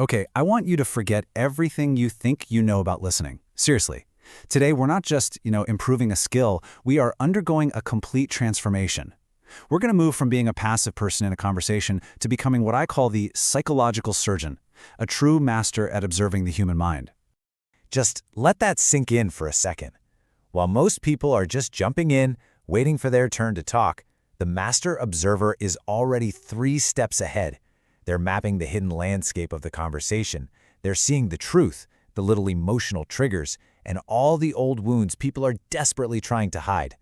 Okay, I want you to forget everything you think you know about listening. Seriously. Today, we're not just, improving a skill, we are undergoing a complete transformation. We're going to move from being a passive person in a conversation to becoming what I call the psychological surgeon, a true master at observing the human mind. Just let that sink in for a second. While most people are just jumping in, waiting for their turn to talk, the master observer is already 3 steps ahead. They're mapping the hidden landscape of the conversation. They're seeing the truth, the little emotional triggers, and all the old wounds people are desperately trying to hide.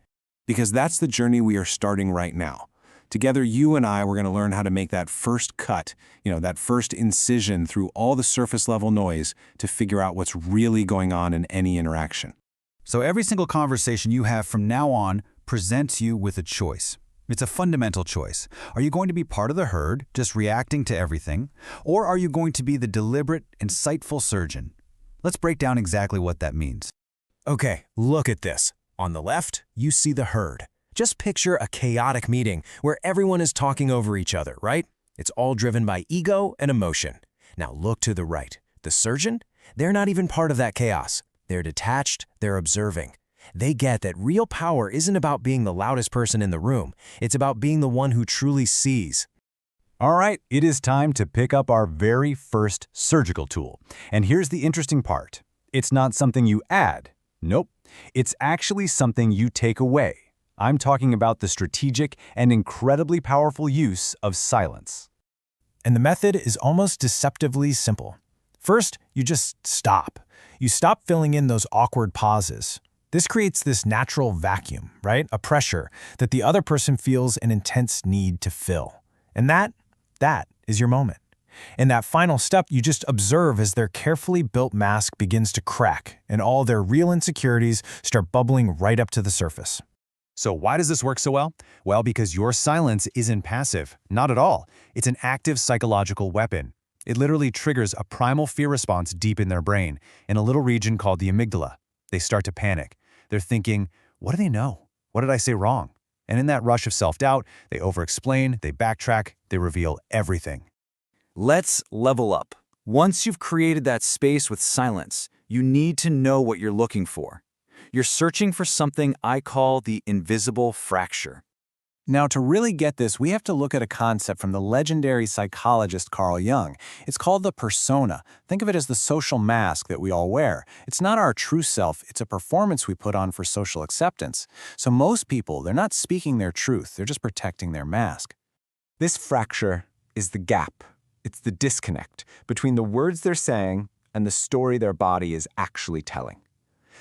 Because that's the journey we are starting right now. Together, you and I, we're going to learn how to make that first cut, that first incision through all the surface-level noise to figure out what's really going on in any interaction. So every single conversation you have from now on presents you with a choice. It's a fundamental choice. Are you going to be part of the herd, just reacting to everything? Or are you going to be the deliberate, insightful surgeon? Let's break down exactly what that means. Okay, look at this. On the left, you see the herd. Just picture a chaotic meeting where everyone is talking over each other, right? It's all driven by ego and emotion. Now look to the right. The surgeon? They're not even part of that chaos. They're detached, they're observing. They get that real power isn't about being the loudest person in the room. It's about being the one who truly sees. All right, it is time to pick up our very first surgical tool. And here's the interesting part. It's not something you add. Nope. It's actually something you take away. I'm talking about the strategic and incredibly powerful use of silence. And the method is almost deceptively simple. First, you just stop. You stop filling in those awkward pauses. This creates this natural vacuum, right? A pressure that the other person feels an intense need to fill. And that is your moment. In that final step, you just observe as their carefully built mask begins to crack and all their real insecurities start bubbling right up to the surface. So why does this work so well? Well, because your silence isn't passive. Not at all. It's an active psychological weapon. It literally triggers a primal fear response deep in their brain, in a little region called the amygdala. They start to panic. They're thinking, what do they know? What did I say wrong? And in that rush of self-doubt, they over-explain, they backtrack, they reveal everything. Let's level up. Once you've created that space with silence, you need to know what you're looking for. You're searching for something I call the invisible fracture. Now, to really get this, we have to look at a concept from the legendary psychologist Carl Jung. It's called the persona. Think of it as the social mask that we all wear. It's not our true self, it's a performance we put on for social acceptance. So most people, they're not speaking their truth, they're just protecting their mask. This fracture is the gap. It's the disconnect between the words they're saying and the story their body is actually telling.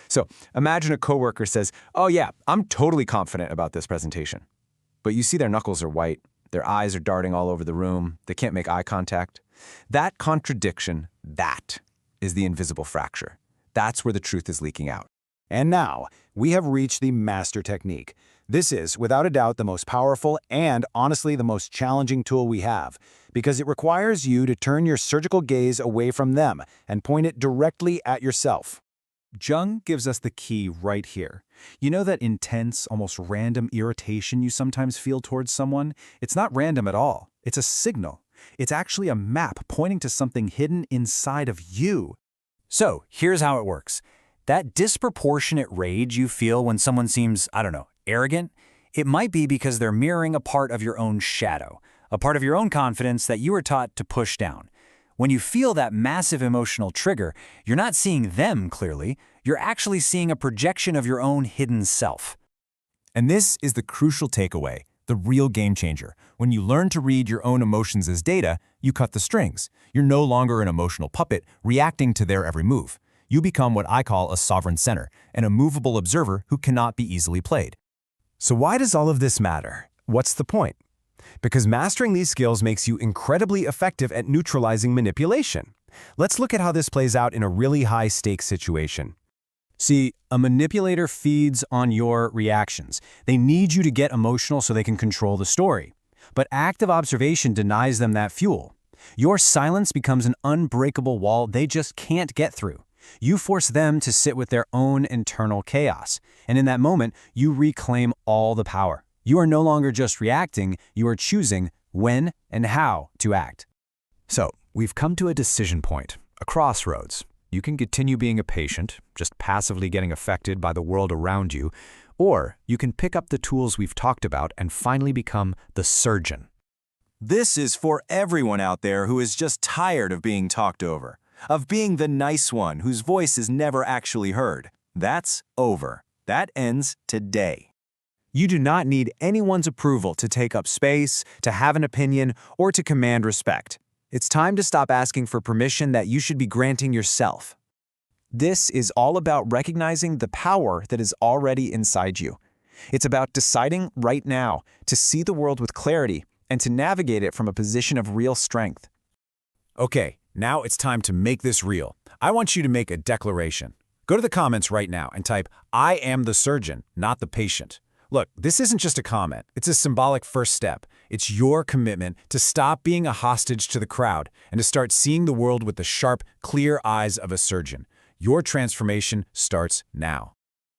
So imagine a coworker says, "Oh yeah, I'm totally confident about this presentation." But you see their knuckles are white, their eyes are darting all over the room, they can't make eye contact. That contradiction, that is the invisible fracture. That's where the truth is leaking out. And now, we have reached the master technique. This is, without a doubt, the most powerful and, honestly, the most challenging tool we have, because it requires you to turn your surgical gaze away from them and point it directly at yourself. Jung gives us the key right here. You know that intense, almost random irritation you sometimes feel towards someone? It's not random at all. It's a signal. It's actually a map pointing to something hidden inside of you. So, here's how it works. That disproportionate rage you feel when someone seems, arrogant, it might be because they're mirroring a part of your own shadow, a part of your own confidence that you were taught to push down. When you feel that massive emotional trigger, you're not seeing them clearly, you're actually seeing a projection of your own hidden self. And this is the crucial takeaway, the real game changer. When you learn to read your own emotions as data, you cut the strings. You're no longer an emotional puppet reacting to their every move. You become what I call a sovereign center, an immovable observer who cannot be easily played. So why does all of this matter? What's the point? Because mastering these skills makes you incredibly effective at neutralizing manipulation. Let's look at how this plays out in a really high-stakes situation. See, a manipulator feeds on your reactions. They need you to get emotional so they can control the story. But active observation denies them that fuel. Your silence becomes an unbreakable wall they just can't get through. You force them to sit with their own internal chaos. And in that moment, you reclaim all the power. You are no longer just reacting, you are choosing when and how to act. So, We've come to a decision point, a crossroads. You can continue being a patient, just passively getting affected by the world around you, or you can pick up the tools we've talked about and finally become the surgeon. This is for everyone out there who is just tired of being talked over, of being the nice one whose voice is never actually heard. That's over. That ends today. You do not need anyone's approval to take up space, to have an opinion, or to command respect. It's time to stop asking for permission that you should be granting yourself. This is all about recognizing the power that is already inside you. It's about deciding right now to see the world with clarity and to navigate it from a position of real strength. Okay, now it's time to make this real. I want you to make a declaration. Go to the comments right now and type, "I am the surgeon, not the patient." Look, this isn't just a comment. It's a symbolic first step. It's your commitment to stop being a hostage to the crowd and to start seeing the world with the sharp, clear eyes of a surgeon. Your transformation starts now.